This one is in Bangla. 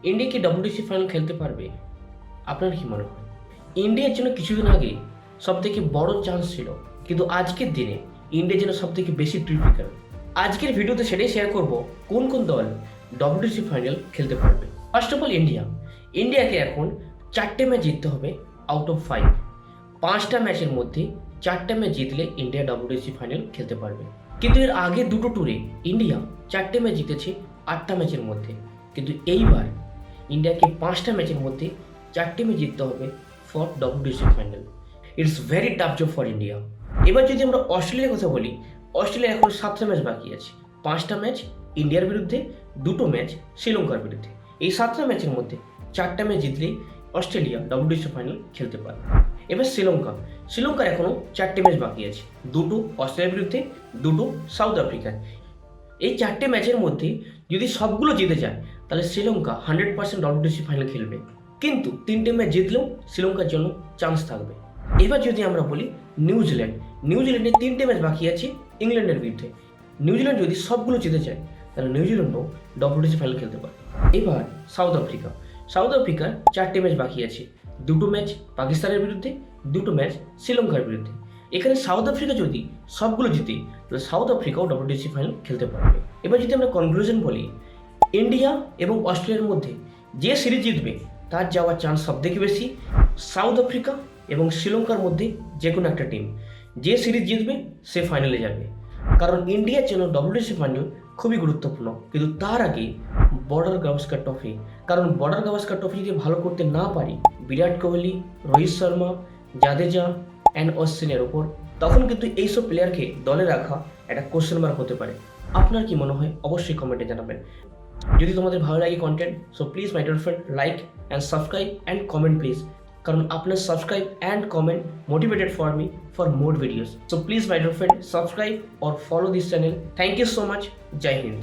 ইন্ডিয়া কি ডব্লিউটিসি ফাইনাল খেলতে পারবে? আপনার কি মনে হয়? ইন্ডিয়ার জন্য কিছুদিন আগে সবথেকে বড় চান্স ছিল, কিন্তু আজকের দিনে ইন্ডিয়ার জন্য সবথেকে বেশি ক্রিটিক্যাল। আজকের ভিডিওতে সেটাই শেয়ার করব, কোন কোন দল ডব্লিউটিসি ফাইনাল খেলতে পারবে। ফার্স্ট অফ অল ইন্ডিয়াকে এখন 4টে ম্যাচ জিততে হবে আউট অফ 5। 5টা ম্যাচের মধ্যে 4টে ম্যাচ জিতলে ইন্ডিয়া ডব্লিউটিসি ফাইনাল খেলতে পারবে। কিন্তু এর আগে দুটো ট্যুরে ইন্ডিয়া 4টে ম্যাচ জিতেছে 8টা ম্যাচের মধ্যে, কিন্তু এইবার ইন্ডিয়াকে 5টা ম্যাচের মধ্যে 4টে ম্যাচ জিততে হবে for WTC final. It's very tough job for India. এবার যদি আমরা অস্ট্রেলিয়ার কথা বলি, অস্ট্রেলিয়া এখন 7টা ম্যাচ বাকি আছে। 5টা ম্যাচ ইন্ডিয়ার বিরুদ্ধে, 2টো ম্যাচ শ্রীলঙ্কার বিরুদ্ধে। এই 7টা ম্যাচের মধ্যে 4টা ম্যাচ জিতলেই অস্ট্রেলিয়া ডব্লিউটিসি ফাইনাল খেলতে পারবে। এবার শ্রীলঙ্কার এখনও 4টে ম্যাচ বাকি আছে, 2টো অস্ট্রেলিয়ার বিরুদ্ধে, 2টো সাউথ আফ্রিকার। এই 4টে ম্যাচের মধ্যে যদি সবগুলো জিতে যায় তাহলে শ্রীলঙ্কা 100% ডব্লিউটিসি ফাইনাল খেলবে, কিন্তু 3টে ম্যাচ জিতলেও শ্রীলঙ্কার জন্য চান্স থাকবে। এবার যদি আমরা বলি নিউজিল্যান্ডের 3টে ম্যাচ বাকি আছে ইংল্যান্ডের বিরুদ্ধে। নিউজিল্যান্ড যদি সবগুলো জিতে যায় তাহলে নিউজিল্যান্ডও ডব্লিউটিসি ফাইনাল খেলতে পারে। এবার সাউথ আফ্রিকার 4টে ম্যাচ বাকি আছে, 2টো ম্যাচ পাকিস্তানের বিরুদ্ধে, 2টো ম্যাচ শ্রীলঙ্কার বিরুদ্ধে। এখানে সাউথ আফ্রিকা যদি সবগুলো জিতে তাহলে সাউথ আফ্রিকাও ডব্লিউটিসি ফাইনাল খেলতে পারবে। এবার যদি আমরা কনক্লুশন বলি, ইন্ডিয়া এবং অস্ট্রেলিয়ার মধ্যে যে সিরিজ জিতবে তার যাওয়ার চান্স সবথেকে বেশি। সাউথ আফ্রিকা এবং শ্রীলঙ্কার মধ্যে যে কোনো একটা টিম যে সিরিজ জিতবে সে ফাইনালে যাবে, কারণ ইন্ডিয়ার জন্য ডব্লিউটিসি ফাইনাল খুবই গুরুত্বপূর্ণ। কিন্তু তার আগে বর্ডার গাভাস্কার ট্রফি, কারণ বর্ডার গাভাস্কার ট্রফি যদি ভালো করতে না পারি বিরাট কোহলি, রোহিত শর্মা, জাদেজা অ্যান্ড অশ্বিনের ওপর, তখন কিন্তু এইসব প্লেয়ারকে দলে রাখা একটা কোশ্চেন মার্ক হতে পারে। আপনার কি মনে হয় অবশ্যই কমেন্টে জানাবেন। যদি তোমাদের ভালো লাগে content, so please my dear friend like and subscribe and comment please, কারণ আপনার subscribe and comment motivated for me for more videos. So please my dear friend subscribe or follow this channel. Thank you so much. Jai Hind.